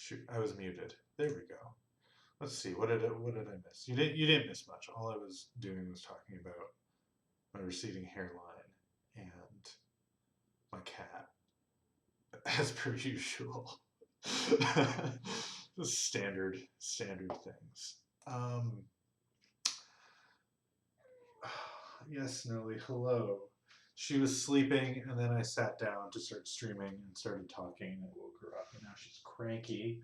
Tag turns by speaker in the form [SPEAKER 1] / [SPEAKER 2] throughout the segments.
[SPEAKER 1] Shoot, I was muted. There we go. Let's see. What did I miss? You didn't miss much. All I was doing was talking about my receding hairline and my cat, as per usual. The standard things. Yes, Nelly. Hello. She was sleeping, and then I sat down to start streaming and started talking, and I woke her up, and now she's cranky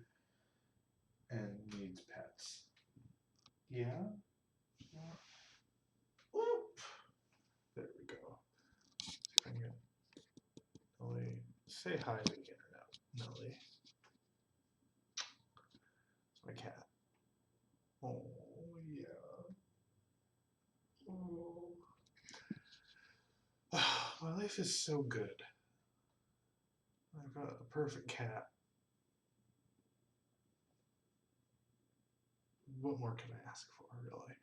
[SPEAKER 1] and needs pets. Yeah? Whoop. There we go. Nelly, say hi to the internet, Nelly. It's my cat. Oh, yeah. Oh. My life is so good. I've got a perfect cat. What more can I ask for, really?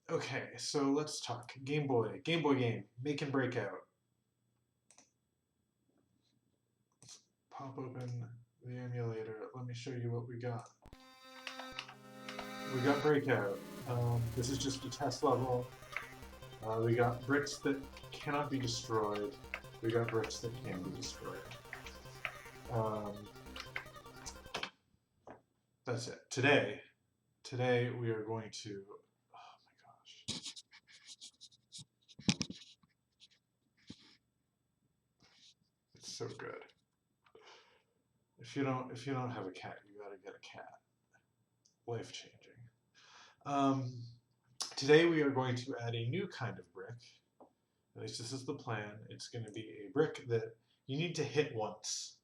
[SPEAKER 1] Okay, so let's talk. Game Boy game, make and break out. Let's pop open the emulator. Let me show you what we got. We got Breakout. This is just a test level. We got bricks that cannot be destroyed. We got bricks that can be destroyed. That's it. Today we are going to. Oh my gosh. It's so good. If you don't have a cat, you gotta get a cat. Life changing. Today we are going to add a new kind of brick. At least this is the plan. It's going to be a brick that you need to hit once.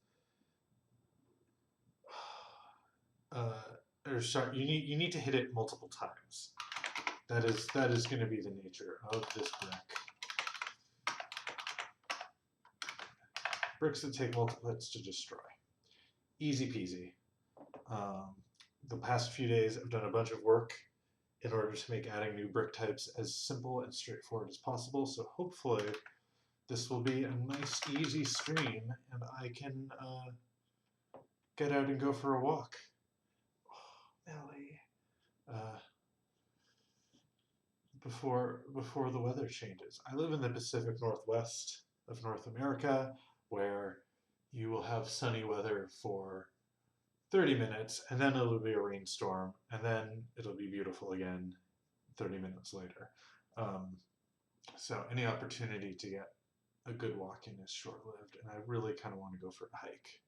[SPEAKER 1] Or sorry, you need to hit it multiple times. That is going to be the nature of this brick. Bricks that take multiple hits to destroy. Easy peasy. The past few days I've done a bunch of work in order to make adding new brick types as simple and straightforward as possible, so hopefully this will be a nice easy stream and I can get out and go for a walk. Oh, Nelly. Before the weather changes. I live in the Pacific Northwest of North America, where you will have sunny weather for 30 minutes, and then it'll be a rainstorm, and then it'll be beautiful again 30 minutes later. So any opportunity to get a good walk in is short-lived, and I really kind of want to go for a hike.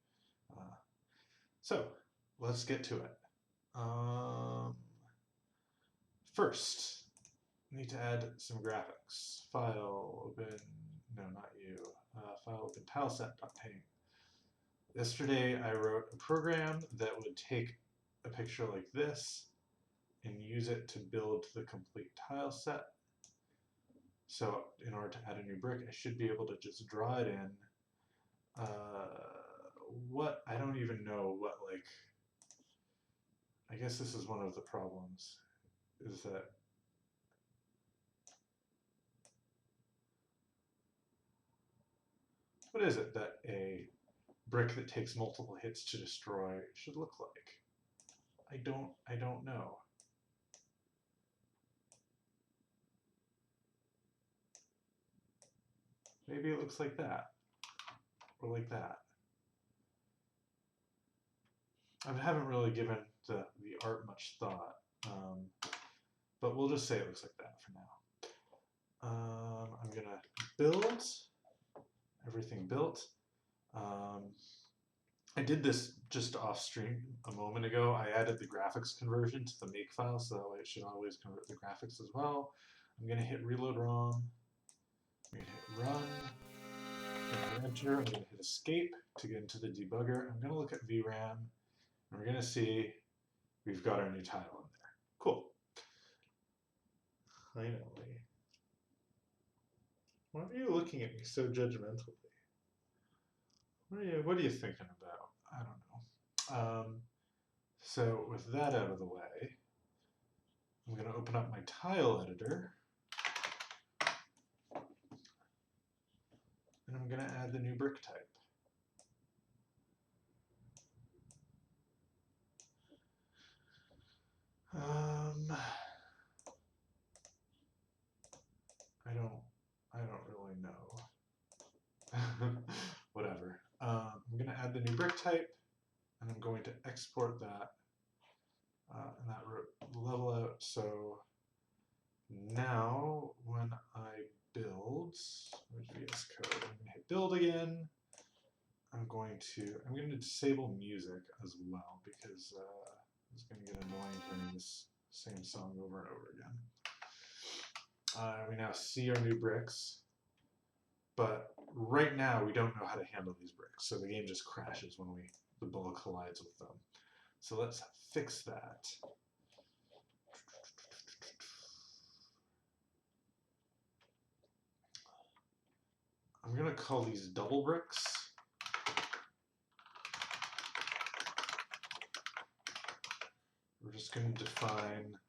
[SPEAKER 1] So let's get to it. First, need to add some graphics. File, open, no, not you. File, open, tileset.paint. Yesterday I wrote a program that would take a picture like this and use it to build the complete tile set. So in order to add a new brick, I should be able to just draw it in. I don't even know what, like, I guess this is one of the problems, is that what is it that a brick that takes multiple hits to destroy should look like? I don't know. Maybe it looks like that, or like that. I haven't really given the art much thought, but we'll just say it looks like that for now. I'm gonna build everything built. I did this just off stream a moment ago. I added the graphics conversion to the make file, so that way it should always convert the graphics as well. I'm gonna hit reload ROM. I'm gonna hit run. I'm gonna enter. I'm gonna hit escape to get into the debugger. I'm gonna look at VRAM, and we're gonna see we've got our new tile in there. Cool. Finally. Why are you looking at me so judgmentally? What are you thinking about? I don't know. So with that out of the way, I'm going to open up my tile editor, and I'm going to add the new brick type. I don't really know. Whatever. I'm going to add the new brick type, and I'm going to export that and that level out. So now when I build with VS Code, I'm going to hit build again. I'm going to disable music as well because it's going to get annoying hearing this same song over and over again. We now see our new bricks, but right now we don't know how to handle these bricks, so the game just crashes when the ball collides with them. So let's fix that. I'm going to call these double bricks. We're just going to define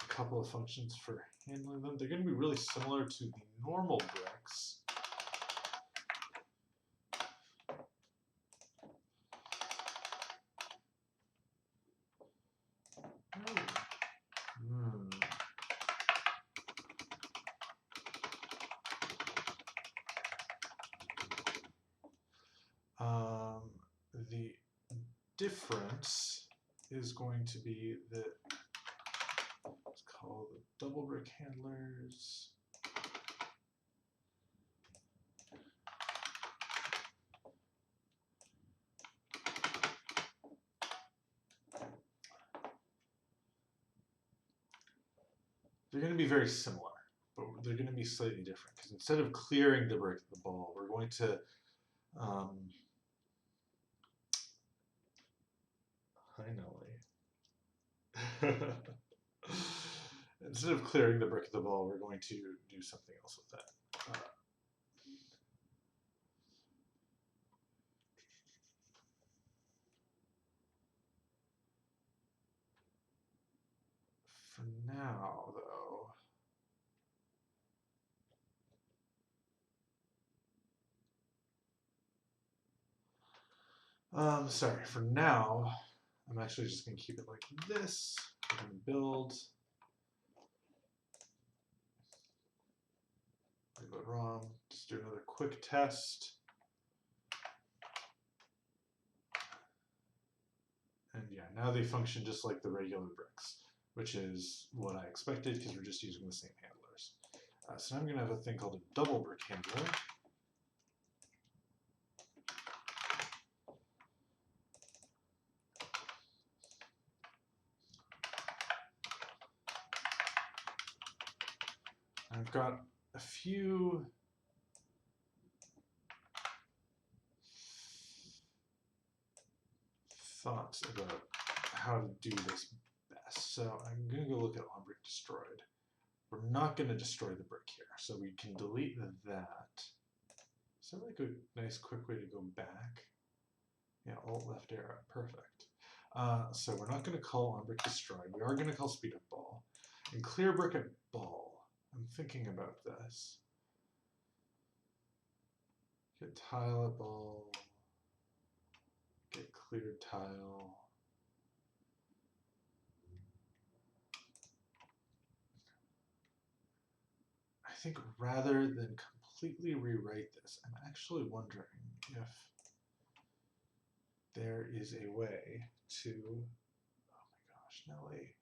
[SPEAKER 1] a couple of functions for handling them. They're going to be really similar to the normal bricks. The difference is going to be that let's call the double brick handlers. They're going to be very similar, but they're going to be slightly different because instead of clearing the brick of the ball, we're going to instead of clearing the brick of the ball, we're going to do something else with that. For now, though, sorry, for now, I'm actually just going to keep it like this. We're going to build. I got wrong. Just do another quick test. And yeah, now they function just like the regular bricks, which is what I expected because we're just using the same handlers. So now I'm going to have a thing called a double brick handler. I've got a few thoughts about how to do this best. So I'm going to go look at on-brick destroyed. We're not going to destroy the brick here, so we can delete that. Is that like a nice quick way to go back? Yeah, alt left arrow, perfect. So we're not going to call on brick destroyed. We are going to call speed up ball. And clear brick at ball. I'm thinking about this. Get tile at ball. Get cleared tile. I think rather than completely rewrite this, I'm actually wondering if there is a way to, oh my gosh, Nelly,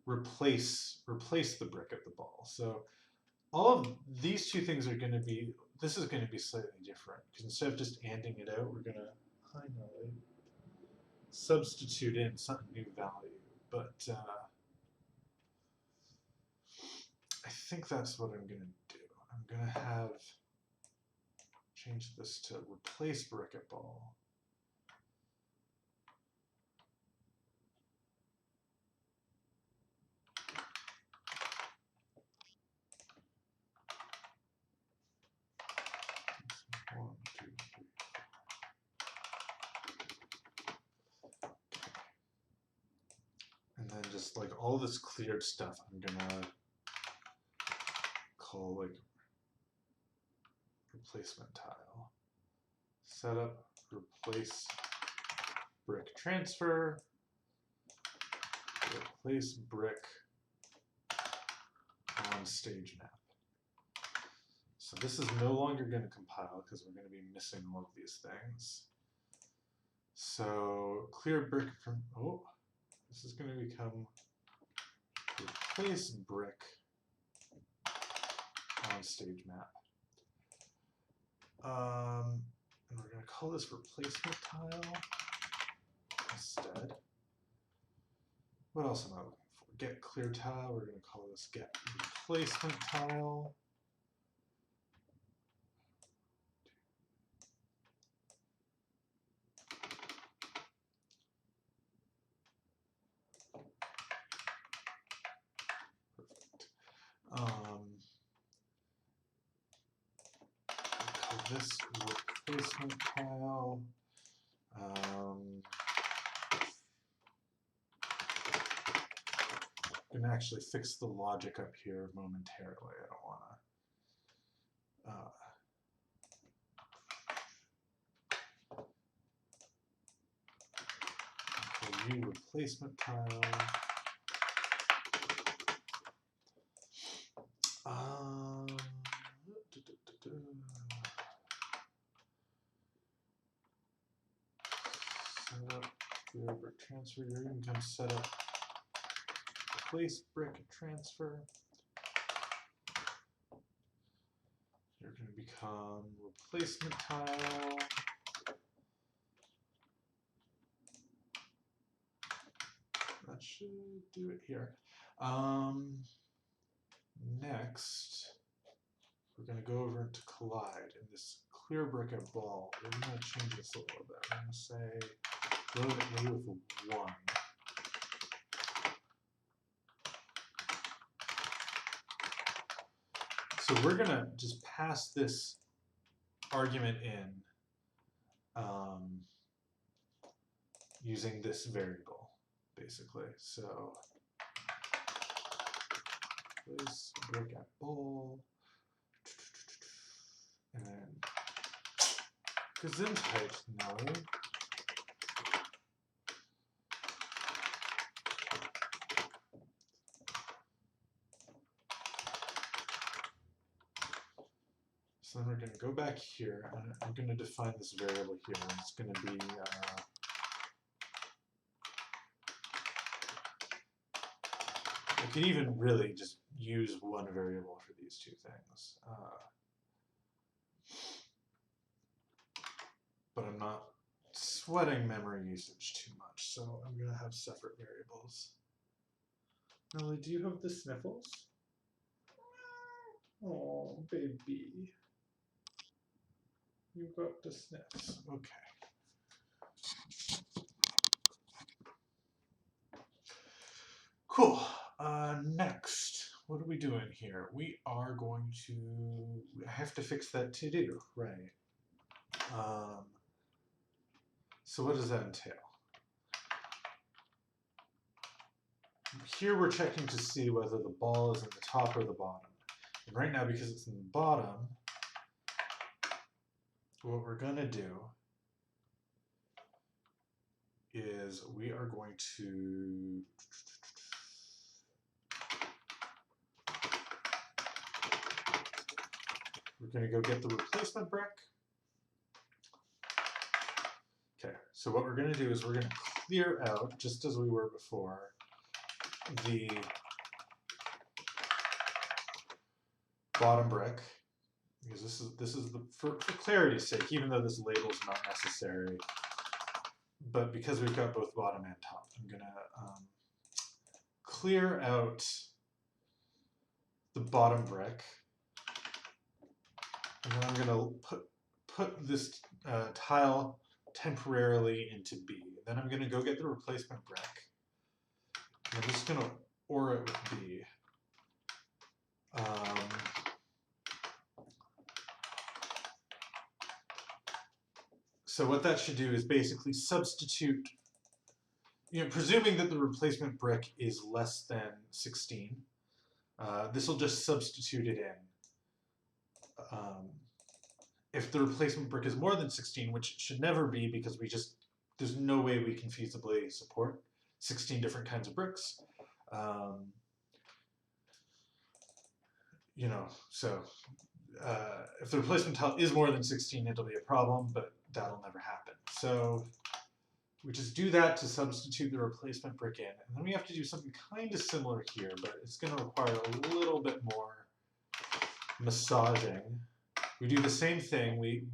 [SPEAKER 1] replace the brick at the ball. So all of these two things are going to be, this is going to be slightly different because instead of just anding it out, we're going to, hi Nelly, substitute in some new value. But I think that's what I'm going to do. I'm going to have change this to replace brick at ball. One, two, three. And then just like all this cleared stuff, I'm gonna call like replacement tile. Setup, replace brick transfer. replace brick on stage map. So this is no longer going to compile because we're going to be missing all of these things. So clear brick from, oh, this is going to become replace brick on stage map. And we're going to call this replacement tile instead. What else am I looking for? Get clear tile. We're going to call this get replacement tile. Perfect. Call this replacement tile. I'm going to actually fix the logic up here momentarily. I don't want to. New replacement tile. Set up brick transfer. You're going to come set up replace brick transfer. You're going to become replacement tile. That should do it here. Next, we're going to go over into collide in this clear brick and ball. We're going to change this a little bit. I'm going to say load A with a 1. So we're going to just pass this argument in using this variable, basically. So place brick at bowl, and then Gesundheit null. So then we're going to go back here, and I'm going to define this variable here. And it's going to be I could even really just use one variable for these two things. But I'm not sweating memory usage too much, so I'm going to have separate variables. Nelly, do you have the sniffles? Oh, baby. You got the sniffs. Okay. Cool. Next, what are we doing here? We are going to have to fix that to do, right? So what does that entail? Here we're checking to see whether the ball is in the top or the bottom. And right now, because it's in the bottom, what we're going to do is we are going to go get the replacement brick. Okay, so what we're going to do is we're going to clear out, just as we were before, the bottom brick, because this is the for clarity's sake, even though this label is not necessary, but because we've got both bottom and top, I'm going to clear out the bottom brick, and then I'm going to put this tile temporarily into B. Then I'm going to go get the replacement brick. And I'm just going to OR it with B. So what that should do is basically substitute, presuming that the replacement brick is less than 16, this will just substitute it in. If the replacement brick is more than 16, which it should never be because there's no way we can feasibly support 16 different kinds of bricks. You know, so if the replacement tile is more than 16, it'll be a problem, but that'll never happen. So we just do that to substitute the replacement brick in. And then we have to do something kind of similar here, but it's going to require a little bit more massaging. We do the same thing. We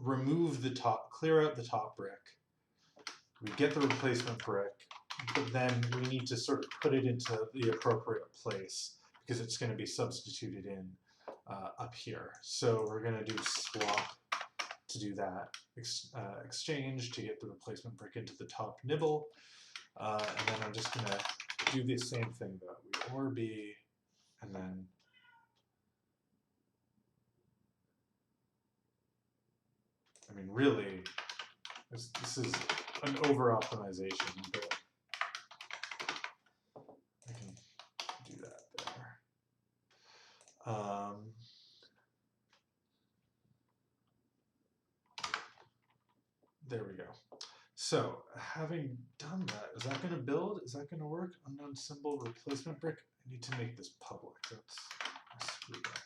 [SPEAKER 1] remove the top, clear out the top brick. We get the replacement brick, but then we need to sort of put it into the appropriate place because it's going to be substituted in up here. So we're going to do swap to do that, exchange to get the replacement brick into the top nibble, and then I'm just going to do the same thing though. We OR B, and then I mean really, this is an over-optimization, but I can do that there. There we go. So having done that, is that going to build? Is that going to work? Unknown symbol, replacement brick. I need to make this public. That's screwed up.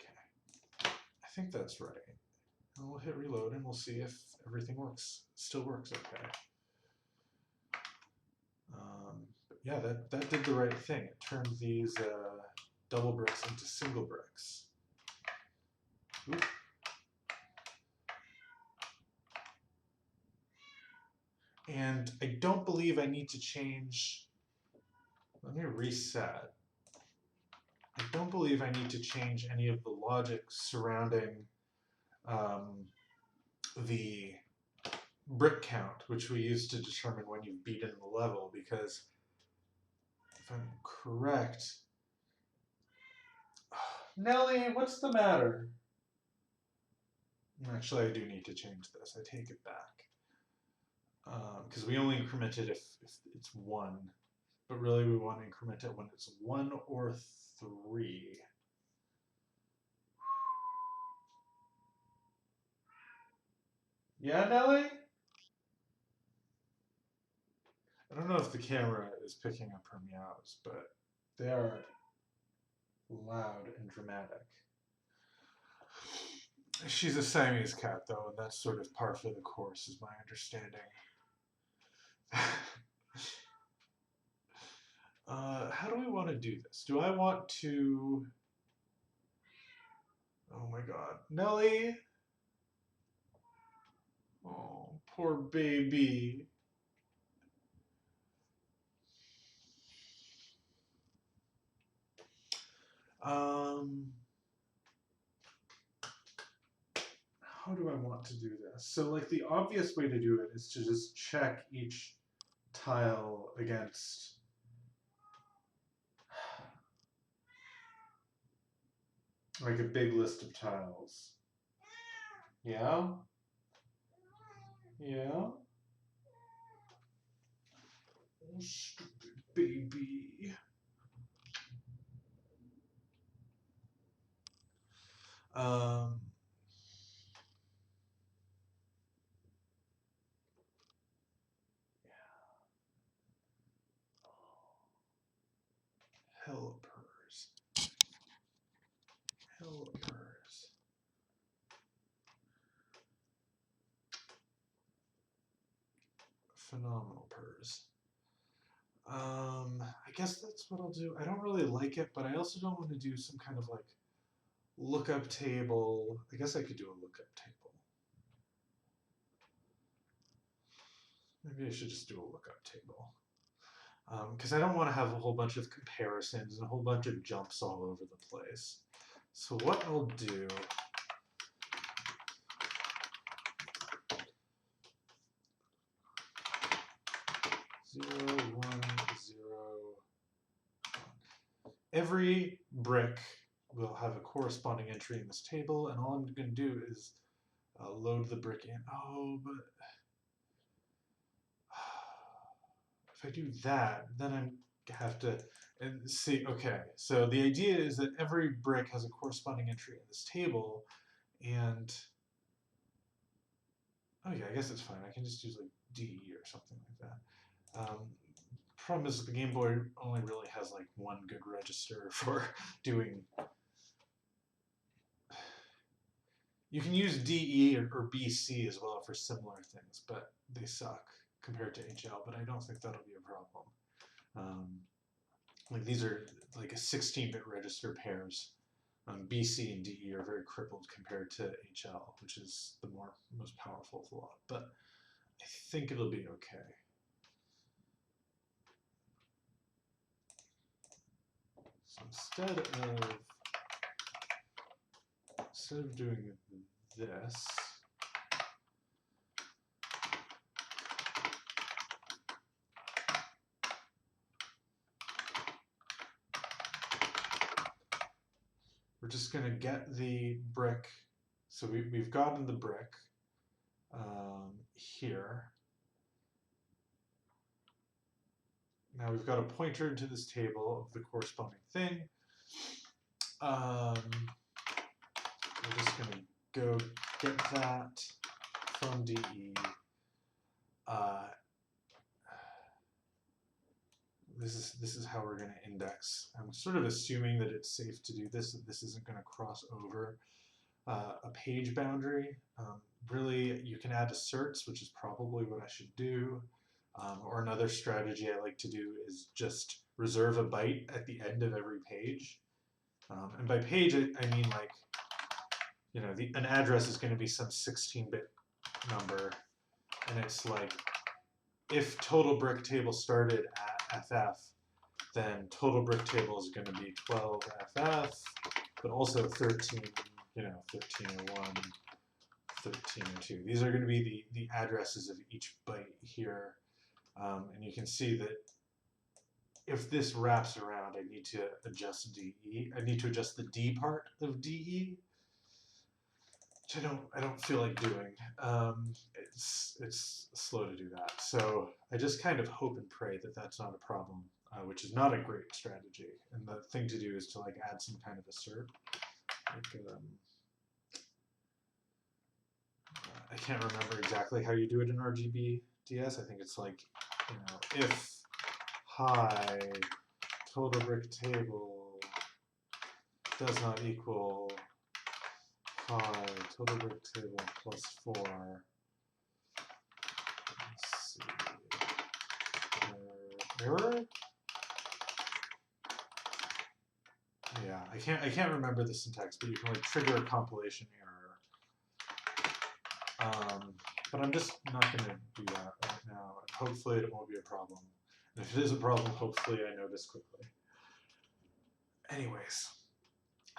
[SPEAKER 1] Okay. I think that's right. And we'll hit reload and we'll see if everything works. Still works okay. But yeah, that did the right thing. It turned these double bricks into single bricks. Oop. And I don't believe I need to change. Let me reset. I don't believe I need to change any of the logic surrounding the brick count, which we use to determine when you've beaten the level, because if I'm correct... Nelly, what's the matter? Actually, I do need to change this. I take it back. Because we only increment it if it's 1. But really, we want to increment it when it's 1 or 3. Yeah, Nelly? I don't know if the camera is picking up her meows, but they are loud and dramatic. She's a Siamese cat, though, and that's sort of par for the course, is my understanding. How do we want to do this? Do I want to... Oh my god. Nelly? Oh, poor baby. How do I want to do this? So like the obvious way to do it is to just check each tile against like a big list of tiles. Yeah? Yeah? Oh, stupid baby. Helpers. Helpers. Phenomenal purrs. I guess that's what I'll do. I don't really like it, but I also don't want to do some kind of like lookup table. I guess I could do a lookup table. Maybe I should just do a lookup table. Because I don't want to have a whole bunch of comparisons and a whole bunch of jumps all over the place. So what I'll do... Zero, 1, 0, 1. Every brick will have a corresponding entry in this table, and all I'm going to do is load the brick in. Oh, but if I do that, then I'm have to and see. Okay, so the idea is that every brick has a corresponding entry in this table, and oh yeah, I guess it's fine. I can just use like D or something like that. Problem is the Game Boy only really has like one good register for doing. You can use DE or BC as well for similar things, but they suck compared to HL. But I don't think that'll be a problem. Like these are like a 16-bit register pairs. BC and DE are very crippled compared to HL, which is the most powerful of the lot. But I think it'll be okay. So instead of doing this, we're just going to get the brick. So we've gotten the brick here. Now we've got a pointer to this table of the corresponding thing. We're just going to go get that from DE. This is how we're going to index. I'm sort of assuming that it's safe to do this, that this isn't going to cross over a page boundary. Really, you can add asserts, which is probably what I should do. Or another strategy I like to do is just reserve a byte at the end of every page. And by page, I mean like, you know, an address is going to be some 16-bit number, and it's like, if total brick table started at FF, then total brick table is going to be 12FF, but also 13, you know, 1301, 1302. These are going to be the addresses of each byte here. And you can see that if this wraps around, I need to adjust DE. I need to adjust the D part of DE, which I don't feel like doing. It's slow to do that. So I just kind of hope and pray that that's not a problem, which is not a great strategy. And the thing to do is to like add some kind of assert. Like, I can't remember exactly how you do it in RGB DS. I think it's like, you know, if high total brick table does not equal high total brick table plus 4. Let's see. Error? Yeah, I can't remember the syntax, but you can like trigger a compilation error. But I'm just not going to do that right now. And hopefully it won't be a problem. And if it is a problem, hopefully I notice quickly. Anyways,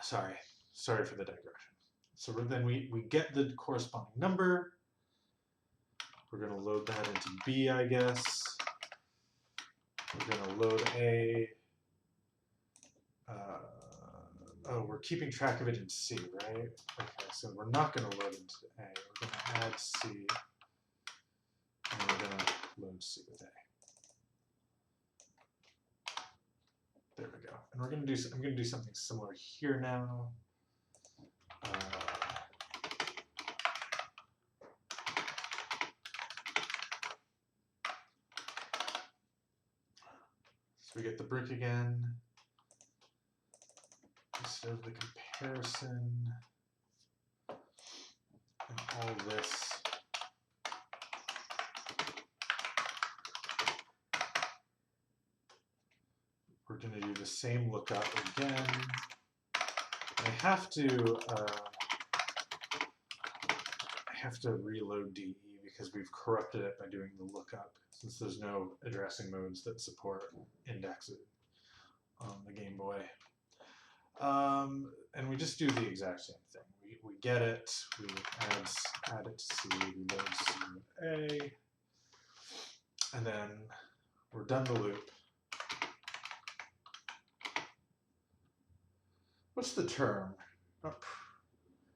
[SPEAKER 1] sorry for the digression. So then we get the corresponding number. We're going to load that into B, I guess. We're going to load A. Oh, we're keeping track of it in C, right? Okay, so we're not going to load into A. We're going to add C, and we're going to load C with A. There we go. And we're going to do. I'm going to do something similar here now. So we get the brick again. Instead of the comparison and all this. We're going to do the same lookup again. I have to reload DE because we've corrupted it by doing the lookup, since there's no addressing modes that support indexing on the Game Boy. And we just do the exact same thing. We get it, we add it to C, we load C with A, and then we're done the loop. What's the term? Oh,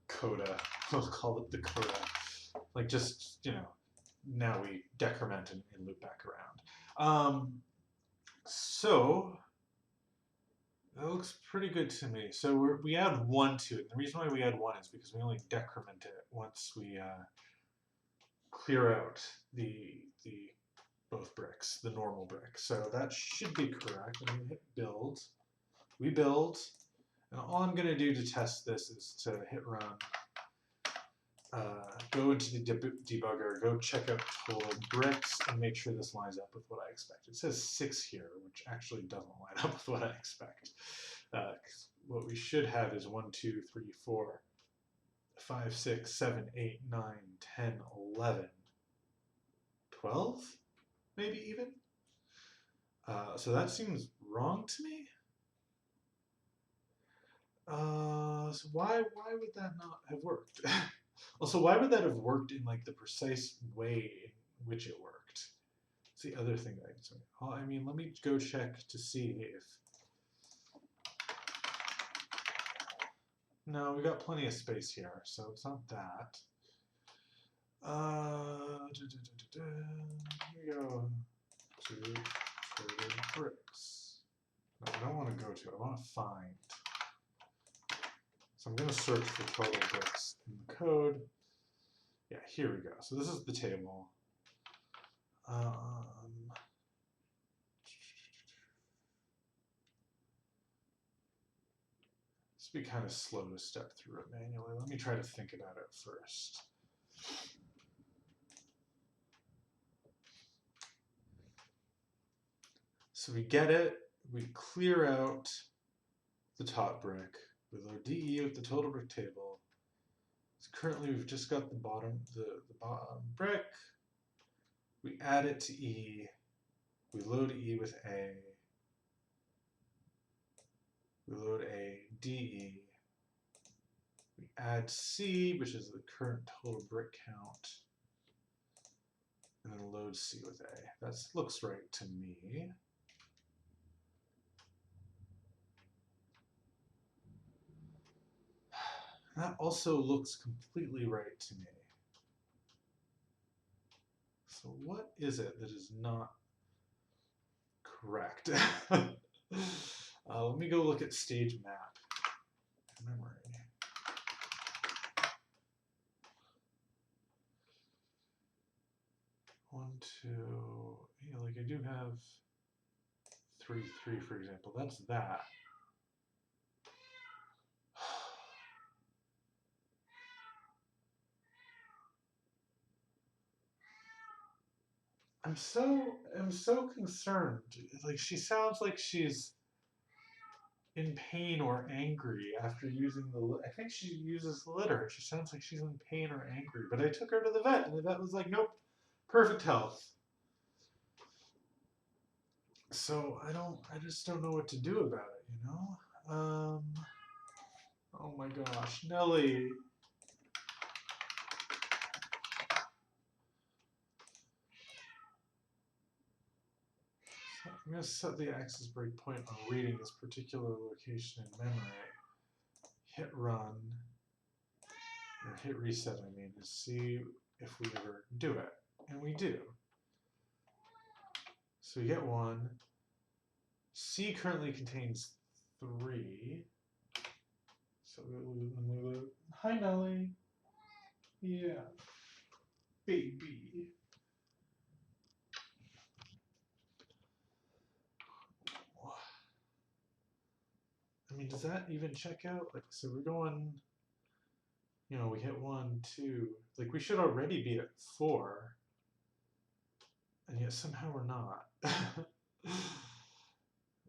[SPEAKER 1] coda. We'll call it the coda. Like just, you know, now we decrement and loop back around. So that looks pretty good to me. So we add 1 to it. And the reason why we add 1 is because we only decrement it once we clear out the both bricks, the normal brick. So that should be correct. I'm going to hit build. We build. And all I'm going to do to test this is to hit run, go into the debugger, go check out total bricks, and make sure this lines up with what I expect. It says 6 here, which actually doesn't line up with what I expect. What we should have is 1, 2, 3, 4, 5, 6, 7, 8, 9, 10, 11, 12, maybe even. So that seems wrong to me. So why would that not have worked? Also, why would that have worked in like the precise way in which it worked? It's the other thing that I can say. Well, I mean, let me go check to see if. No, we got plenty of space here, so it's not that. Here we go. To traded bricks. No, I don't want to go to. I want to find. So I'm going to search for total bricks in the code. Yeah, here we go. So this is the table. This would be kind of slow to step through it manually. Let me try to think about it first. So we get it. We clear out the top brick. We load DE with the total brick table. So currently we've just got the bottom brick. We add it to E. We load E with A. We load A, DE. We add C, which is the current total brick count. And then load C with A. That looks right to me. That also looks completely right to me. So what is it that is not correct? Let me go look at stage map memory. One, two, yeah, like I do have 3, 3, for example. That's that. I'm so concerned. Like she sounds like she's in pain or angry after using the. I think she uses litter. She sounds like she's in pain or angry. But I took her to the vet, and the vet was like, "Nope, perfect health." So I just don't know what to do about it. You know. Oh my gosh, Nelly. I'm going to set the access breakpoint on reading this particular location in memory. Hit run, or hit reset, I mean, to see if we ever do it. And we do. So we get 1. C currently contains 3. So we load. Hi, Nelly. Yeah. Baby. I mean, does that even check out? Like, so we're going, you know, we hit 1, 2. Like, we should already be at 4. And yet somehow we're not.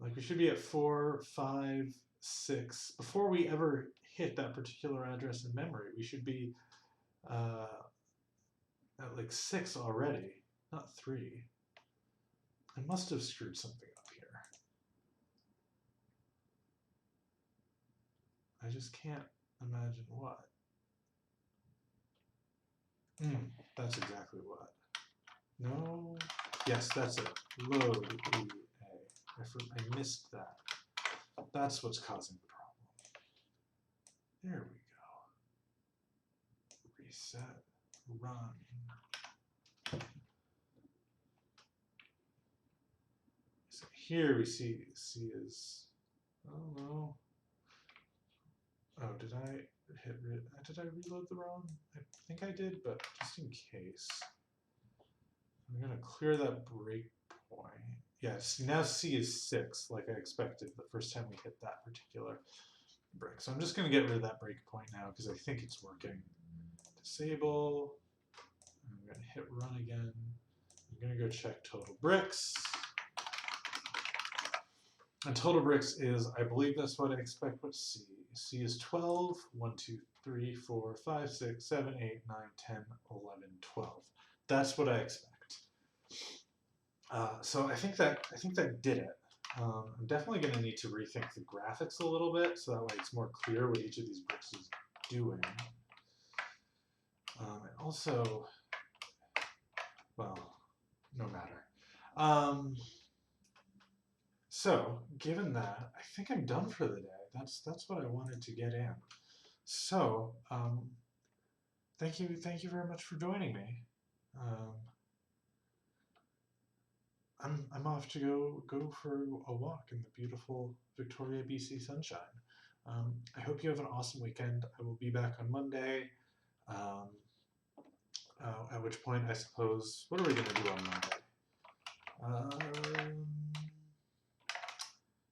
[SPEAKER 1] Like, we should be at 4, 5, 6. Before we ever hit that particular address in memory, we should be at like 6 already, not 3. I must have screwed something up here. I just can't imagine what. That's exactly what. No. Yes, that's it. Load EA. I missed that. That's what's causing the problem. There we go. Reset. Run. So here we see C is, oh no. Oh, did I reload the wrong? I think I did, but just in case. I'm gonna clear that breakpoint. Yes, now C is 6, like I expected the first time we hit that particular brick. So I'm just gonna get rid of that breakpoint now because I think it's working. Disable. I'm gonna hit run again. I'm gonna go check total bricks. And total bricks is, I believe that's what I expect. What's C? C is 12. 1, 2, 3, 4, 5, 6, 7, 8, 9, 10, 11, 12. That's what I expect. So I think that did it. I'm definitely going to need to rethink the graphics a little bit so that way it's more clear what each of these bricks is doing. And also, well, no matter. So, given that, I think I'm done for the day. That's what I wanted to get in. So, thank you very much for joining me. I'm off to go for a walk in the beautiful Victoria, BC sunshine. I hope you have an awesome weekend. I will be back on Monday. At which point, I suppose, what are we going to do on Monday?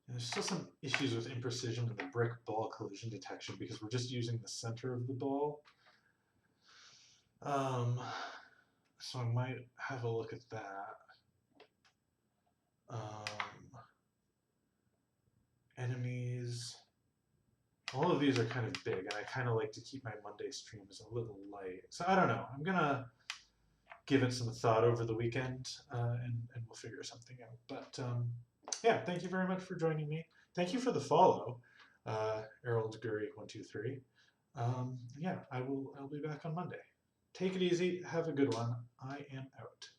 [SPEAKER 1] There's still some issues with imprecision in the brick ball collision detection because we're just using the center of the ball. So I might have a look at that. Enemies. All of these are kind of big, and I kind of like to keep my Monday streams a little light. So I don't know. I'm going to give it some thought over the weekend, and we'll figure something out. But yeah, thank you very much for joining me. Thank you for the follow, Errol Guri123. Yeah, I'll be back on Monday. Take it easy. Have a good one. I am out.